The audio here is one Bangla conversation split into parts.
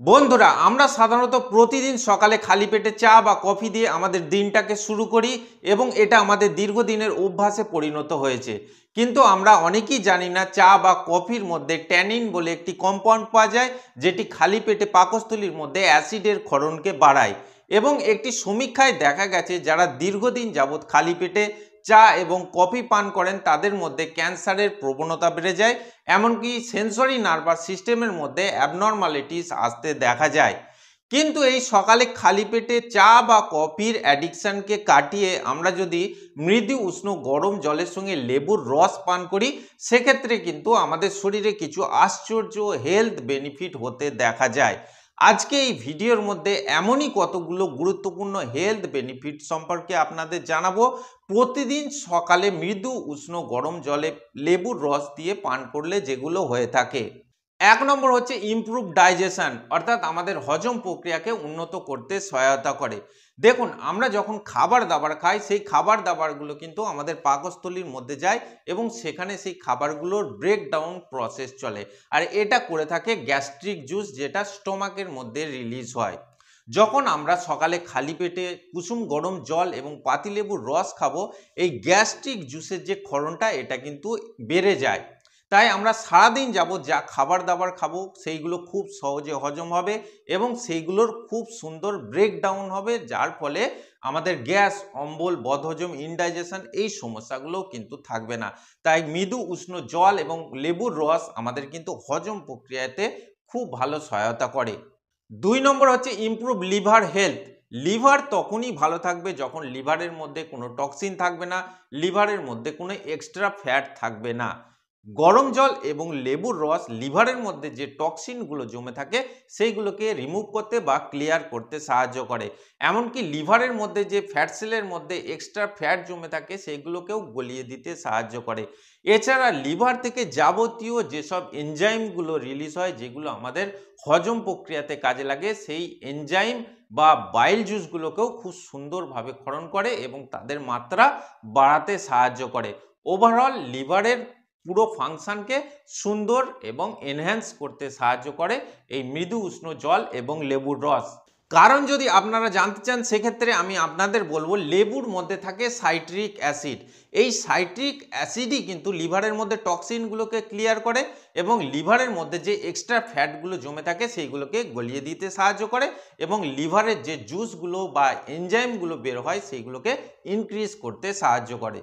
বন্ধুরা, আমরা সাধারণত প্রতিদিন সকালে খালি পেটে চা বা কফি দিয়ে আমাদের দিনটাকে শুরু করি এবং এটা আমাদের দীর্ঘদিনের অভ্যাসে পরিণত হয়েছে। কিন্তু আমরা অনেকেই জানি না চা বা কফির মধ্যে ট্যানিন বলে একটি কম্পাউন্ড পাওয়া যায়, যেটি খালি পেটে পাকস্থলীর মধ্যে অ্যাসিডের ক্ষরণকে বাড়ায়। এবং একটি সমীক্ষায় দেখা গেছে যারা দীর্ঘদিন যাবৎ খালি পেটে চা এবং কফি পান করেন তাদের মধ্যে ক্যান্সারের প্রবণতা বেড়ে যায়, এমনকি সেন্সরি নার্ভাস সিস্টেমের মধ্যে অ্যাবনর্মালিটিস আসতে দেখা যায়। কিন্তু এই সকালে খালি পেটে চা বা কফির অ্যাডিকশানকে কাটিয়ে আমরা যদি মৃদু উষ্ণ গরম জলের সঙ্গে লেবুর রস পান করি, সেক্ষেত্রে কিন্তু আমাদের শরীরে কিছু আশ্চর্য হেলথ বেনিফিট হতে দেখা যায়। আজকে এই ভিডিওর মধ্যে এমনই কতগুলো গুরুত্বপূর্ণ হেলথ বেনিফিট সম্পর্কে আপনাদের জানাবো, প্রতিদিন সকালে মৃদু উষ্ণ গরম জলে লেবুর রস দিয়ে পান করলে যেগুলো হয়ে থাকে। এক নম্বর হচ্ছে ইমপ্রুভ ডাইজেশন, অর্থাৎ আমাদের হজম প্রক্রিয়াকে উন্নত করতে সহায়তা করে। দেখুন, আমরা যখন খাবার দাবার খাই সেই খাবার দাবারগুলো কিন্তু আমাদের পাকস্থলীর মধ্যে যায় এবং সেখানে সেই খাবারগুলোর ব্রেকডাউন প্রসেস চলে, আর এটা করে থাকে গ্যাস্ট্রিক জুস, যেটা স্টোমাকের মধ্যে রিলিজ হয়। যখন আমরা সকালে খালি পেটে কুসুম গরম জল এবং পাতিলেবুর রস খাবো, এই গ্যাস্ট্রিক জুসের যে ক্ষরণটা এটা কিন্তু বেড়ে যায়। তাই আমরা সারাদিন যাবত যা খাবার দাবার খাবো সেইগুলো খুব সহজে হজম হবে এবং সেইগুলোর খুব সুন্দর ব্রেকডাউন হবে, যার ফলে আমাদের গ্যাস, অম্বল, বদহজম, ইনডাইজেশন এই সমস্যাগুলোও কিন্তু থাকবে না। তাই মৃদু উষ্ণ জল এবং লেবুর রস আমাদের কিন্তু হজম প্রক্রিয়াতে খুব ভালো সহায়তা করে। ২ নম্বর হচ্ছে ইমপ্রুভ লিভার হেলথ। লিভার তখনই ভালো থাকবে যখন লিভারের মধ্যে কোনো টক্সিন থাকবে না, লিভারের মধ্যে কোনো এক্সট্রা ফ্যাট থাকবে না। গরম জল এবং লেবুর রস লিভারের মধ্যে যে টক্সিনগুলো জমে থাকে সেইগুলোকে রিমুভ করতে বা ক্লিয়ার করতে সাহায্য করে। এমনকি লিভারের মধ্যে যে ফ্যাট সেলের মধ্যে এক্সট্রা ফ্যাট জমে থাকে সেইগুলোকেও গলিয়ে দিতে সাহায্য করে। এছাড়া লিভার থেকে যাবতীয় যেসব এনজাইমগুলো রিলিজ হয়, যেগুলো আমাদের হজম প্রক্রিয়াতে কাজে লাগে, সেই এনজাইম বা বাইল জুসগুলোকেও খুব সুন্দরভাবে ক্ষরণ করে এবং তাদের মাত্রা বাড়াতে সাহায্য করে। ওভারঅল লিভারের পুরো ফাংশনকে সুন্দর এবং এনহ্যান্স করতে সাহায্য করে এই মৃদু উষ্ণ জল এবং লেবুর রস। কারণ যদি আপনারা জানতে চান, সেক্ষেত্রে আমি আপনাদের বলবো লেবুর মধ্যে থাকে সাইট্রিক অ্যাসিড। এই সাইট্রিক অ্যাসিডই কিন্তু লিভারের মধ্যে টক্সিনগুলোকে ক্লিয়ার করে এবং লিভারের মধ্যে যে এক্সট্রা ফ্যাটগুলো জমে থাকে সেইগুলোকে গলিয়ে দিতে সাহায্য করে এবং লিভারের যে জুসগুলো বা এনজাইমগুলো বের হয় সেইগুলোকে ইনক্রিজ করতে সাহায্য করে।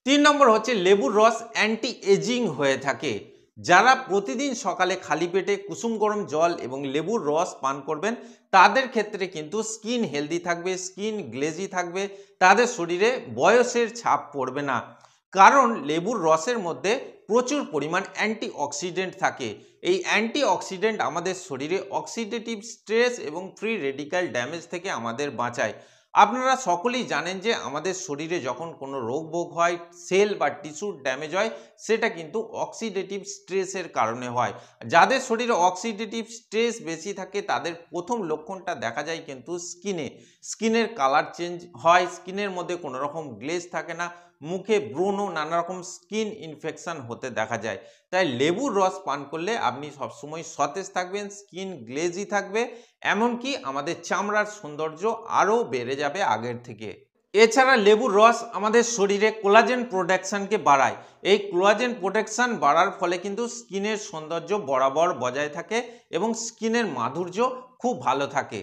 ৩ নম্বর হচ্ছে লেবুর রস অ্যান্টি এজিং হয়ে থাকে। যারা প্রতিদিন সকালে খালি পেটে কুসুম গরম জল এবং লেবুর রস পান করবেন, তাদের ক্ষেত্রে কিন্তু স্কিন হেলদি থাকবে, স্কিন গ্লেজি থাকবে, তাদের শরীরে বয়সের ছাপ পড়বে না। কারণ লেবুর রসের মধ্যে প্রচুর পরিমাণ অ্যান্টিঅক্সিডেন্ট থাকে। এই অ্যান্টিঅক্সিডেন্ট আমাদের শরীরে অক্সিডেটিভ স্ট্রেস এবং ফ্রি রেডিক্যাল ড্যামেজ থেকে আমাদের বাঁচায়। আপনারা সকলেই জানেন যে আমাদের শরীরে যখন কোনো রোগ ভোগ হয়, সেল বা টিস্যুর ড্যামেজ হয়, সেটা কিন্তু অক্সিডেটিভ স্ট্রেসের কারণে হয়। যাদের শরীরে অক্সিডেটিভ স্ট্রেস বেশি থাকে তাদের প্রথম লক্ষণটা দেখা যায় কিন্তু স্কিনের কালার চেঞ্জ হয়, স্কিনের মধ্যে কোনো রকম গ্লেজ থাকে না, মুখে ব্রণ ও নানা রকম স্কিন ইনফেকশন হতে দেখা যায়। তাই লেবুর রস পান করলে আপনি সবসময় সতেজ থাকবেন, স্কিন গ্লেজি থাকবে, এমনকি আমাদের চামড়ার সৌন্দর্য আরও বেড়ে যাবে আগের থেকে। এছাড়া লেবুর রস আমাদের শরীরে কোলাজেন প্রোডাকশানকে বাড়ায়। এই কোলাজেন প্রোটেকশন বাড়ার ফলে কিন্তু স্কিনের সৌন্দর্য বরাবর বজায় থাকে এবং স্কিনের মাধুর্য খুব ভালো থাকে।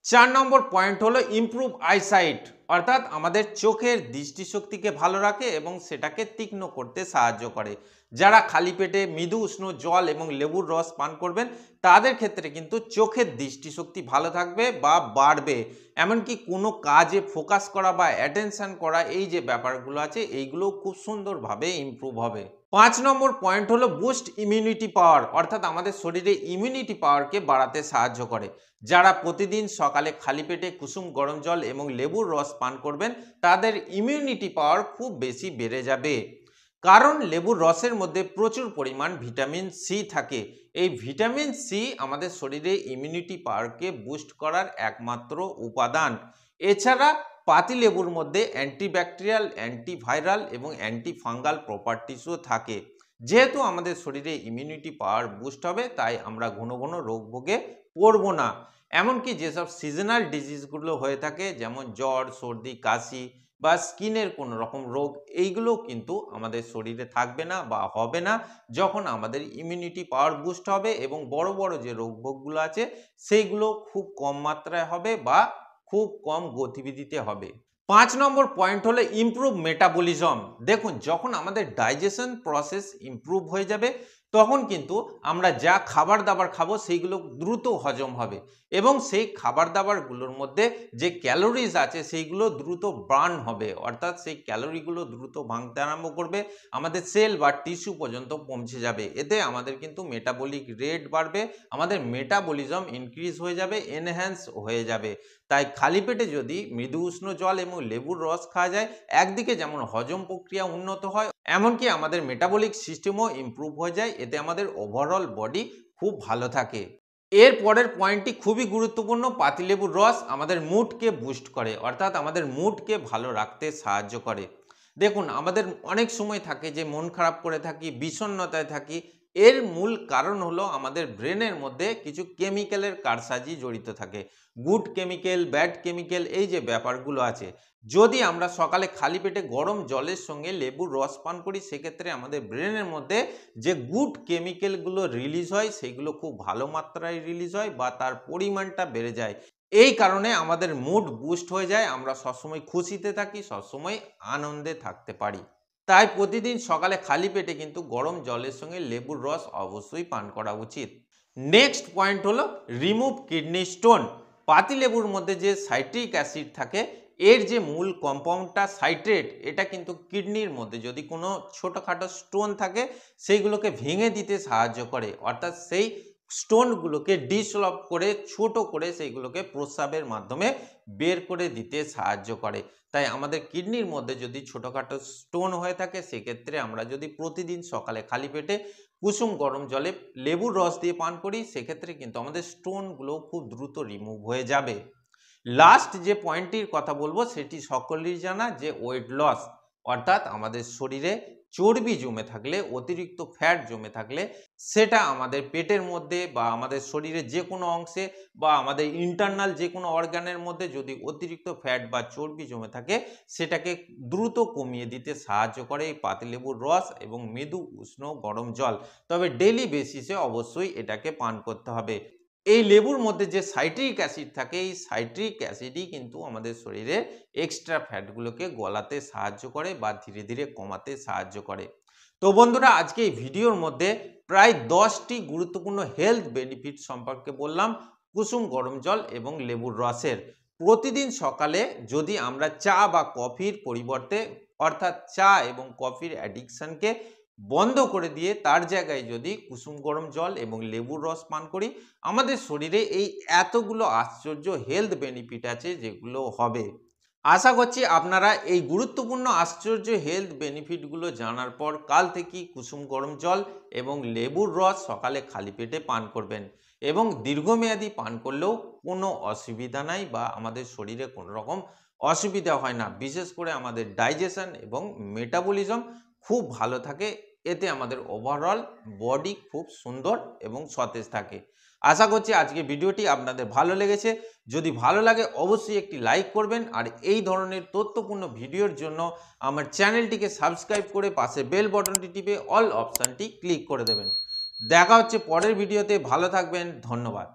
৪ নম্বর পয়েন্ট হলো ইমপ্রুভ আইসাইট, অর্থাৎ আমাদের চোখের দৃষ্টিশক্তিকে ভালো রাখে এবং সেটাকে তীক্ষ্ণ করতে সাহায্য করে। যারা খালি পেটে মৃদু উষ্ণ জল এবং লেবুর রস পান করবেন, তাদের ক্ষেত্রে কিন্তু চোখের দৃষ্টিশক্তি ভালো থাকবে বা বাড়বে। এমনকি কোনো কাজে ফোকাস করা বা অ্যাটেনশন করা, এই যে ব্যাপারগুলো আছে এইগুলো খুব সুন্দরভাবে ইমপ্রুভ হবে। ৫ নম্বর পয়েন্ট হলো বুস্ট ইমিউনিটি পাওয়ার, অর্থাৎ আমাদের শরীরে ইমিউনিটি পাওয়ারকে বাড়াতে সাহায্য করে। যারা প্রতিদিন সকালে খালি পেটে কুসুম গরম জল এবং লেবুর রস পান করবেন, তাদের ইমিউনিটি পাওয়ার খুব বেশি বেড়ে যাবে। কারণ লেবুর রসের মধ্যে প্রচুর পরিমাণ ভিটামিন সি থাকে। এই ভিটামিন সি আমাদের শরীরে ইমিউনিটি পাওয়ারকে বুস্ট করার একমাত্র উপাদান। এছাড়া পাতিলেবুর মধ্যে অ্যান্টিব্যাকটেরিয়াল, অ্যান্টিভাইরাল এবং অ্যান্টিফাঙ্গাল প্রপার্টিসও থাকে। যেহেতু আমাদের শরীরে ইমিউনিটি পাওয়ার বুস্ট হবে, তাই আমরা ঘন ঘন রোগ ভোগে করব না। এমনকি যেসব সিজনাল ডিজিজগুলো হয়ে থাকে যেমন জ্বর, সর্দি, কাশি বা স্কিনের কোনো রকম রোগ, এইগুলোও কিন্তু আমাদের শরীরে থাকবে না বা হবে না যখন আমাদের ইমিউনিটি পাওয়ার বুস্ট হবে এবং বড় বড় যে রোগভোগগুলো আছে সেইগুলো খুব কম মাত্রায় হবে বা খুব কম গতিবিধিতে হবে। ৫ নম্বর পয়েন্ট হলো ইমপ্রুভ মেটাবলিজম। দেখুন, যখন আমাদের ডাইজেশন প্রসেস ইমপ্রুভ হয়ে যাবে তখন কিন্তু আমরা যা খাবার দাবার খাবো সেইগুলো দ্রুত হজম হবে এবং সেই খাবার দাবারগুলোর মধ্যে যে ক্যালোরিজ আছে সেইগুলো দ্রুত বার্ন হবে, অর্থাৎ সেই ক্যালোরিগুলো দ্রুত ভাঙতে আরম্ভ করবে, আমাদের সেল বা টিস্যু পর্যন্ত পৌঁছে যাবে। এতে আমাদের কিন্তু মেটাবলিক রেট বাড়বে, আমাদের মেটাবলিজম ইনক্রিজ হয়ে যাবে, এনহ্যান্স হয়ে যাবে। তাই খালি পেটে যদি মৃদু উষ্ণ জল এবং লেবুর রস খাওয়া যায়, একদিকে যেমন হজম প্রক্রিয়া উন্নত হয়, এমনকি আমাদের মেটাবলিক সিস্টেমও ইমপ্রুভ হয়ে যায়। এতে আমাদের ওভারঅল বডি খুব ভালো থাকে। এর পরের পয়েন্টটি খুবই গুরুত্বপূর্ণ। পাতিলেবুর রস আমাদের মুডকে বুস্ট করে, অর্থাৎ আমাদের মুডকে ভালো রাখতে সাহায্য করে। দেখুন, আমাদের অনেক সময় থাকে যে মন খারাপ করে থাকি, বিষণ্ণতায় থাকি। এর মূল কারণ হলো আমাদের ব্রেনের মধ্যে কিছু কেমিক্যালের কারসাজি জড়িত থাকে। গুড কেমিক্যাল, ব্যাড কেমিক্যাল, এই যে ব্যাপারগুলো আছে, যদি আমরা সকালে খালি পেটে গরম জলের সঙ্গে লেবুর রস পান করি সেক্ষেত্রে আমাদের ব্রেনের মধ্যে যে গুড কেমিক্যালগুলো রিলিজ হয় সেগুলো খুব ভালো মাত্রায় রিলিজ হয় বা তার পরিমাণটা বেড়ে যায়। এই কারণে আমাদের মুড বুস্ট হয়ে যায়, আমরা সবসময় খুশিতে থাকি, সবসময় আনন্দে থাকতে পারি। তাই প্রতিদিন সকালে খালি পেটে কিন্তু গরম জলের সঙ্গে লেবুর রস অবশ্যই পান করা উচিত। নেক্সট পয়েন্ট হলো রিমুভ কিডনি স্টোন। পাতিলেবুর মধ্যে যে সাইট্রিক অ্যাসিড থাকে, এর যে মূল কম্পাউন্ডটা সাইট্রেট, এটা কিন্তু কিডনির মধ্যে যদি কোনো ছোটোখাটো স্টোন থাকে সেইগুলোকে ভেঙে দিতে সাহায্য করে, অর্থাৎ সেই স্টোনগুলোকে ডিসলভ করে ছোট করে সেইগুলোকে প্রস্রাবের মাধ্যমে বের করে দিতে সাহায্য করে। তাই আমাদের কিডনির মধ্যে যদি ছোটোখাটো স্টোন হয়ে থাকে সেক্ষেত্রে আমরা যদি প্রতিদিন সকালে খালি পেটে কুসুম গরম জলে লেবুর রস দিয়ে পান করি সেক্ষেত্রে কিন্তু আমাদের স্টোনগুলো খুব দ্রুত রিমুভ হয়ে যাবে। লাস্ট যে পয়েন্টটির কথা বলবো সেটি সকলেরই জানা, যে ওয়েট লস, অর্থাৎ আমাদের শরীরে চর্বি জমে থাকলে, অতিরিক্ত ফ্যাট জমে থাকলে, সেটা আমাদের পেটের মধ্যে বা আমাদের শরীরের যে কোনো অংশে বা আমাদের ইন্টারনাল যে কোনো অর্গানের মধ্যে যদি অতিরিক্ত ফ্যাট বা চর্বি জমে থাকে সেটাকে দ্রুত কমিয়ে দিতে সাহায্য করে এই পাতিলেবুর রস এবং মৃদু উষ্ণ গরম জল। তবে ডেইলি বেসিসে অবশ্যই এটাকে পান করতে হবে। এই লেবুর মধ্যে যে সাইট্রিক অ্যাসিড থাকে, এই সাইট্রিক অ্যাসিডই কিন্তু আমাদের শরীরের এক্সট্রা ফ্যাটগুলোকে গলাতে সাহায্য করে বা ধীরে ধীরে কমাতে সাহায্য করে। তো বন্ধুরা, আজকে এই ভিডিওর মধ্যে প্রায় 10টি গুরুত্বপূর্ণ হেলথ বেনিফিট সম্পর্কে বললাম কুসুম গরম জল এবং লেবুর রসের। প্রতিদিন সকালে যদি আমরা চা বা কফির পরিবর্তে, অর্থাৎ চা এবং কফির অ্যাডিকশনকে বন্ধ করে দিয়ে তার জায়গায় যদি কুসুম গরম জল এবং লেবুর রস পান করি, আমাদের শরীরে এই এতগুলো আশ্চর্য হেলথ বেনিফিট আছে যেগুলো হবে। আশা করছি আপনারা এই গুরুত্বপূর্ণ আশ্চর্য হেলথ বেনিফিটগুলো জানার পর কাল থেকেই কুসুম গরম জল এবং লেবুর রস সকালে খালি পেটে পান করবেন এবং দীর্ঘমেয়াদী পান করলেও কোনো অসুবিধা নাই বা আমাদের শরীরে কোনো রকম অসুবিধা হয় না। বিশেষ করে আমাদের ডাইজেশন এবং মেটাবলিজম খুব ভালো থাকে, এতে আমাদের ওভারঅল বডি খুব সুন্দর এবং সতেজ থাকে। আশা করছি আজকে ভিডিওটি আপনাদের ভালো লেগেছে। যদি ভালো লাগে অবশ্যই একটি লাইক করবেন আর এই ধরনের তথ্যপূর্ণ ভিডিওর জন্য আমার চ্যানেলটিকে সাবস্ক্রাইব করে পাশে বেল বাটনটি টিপে অল অপশানটি ক্লিক করে দেবেন। দেখা হচ্ছে পরের ভিডিওতে। ভালো থাকবেন, ধন্যবাদ।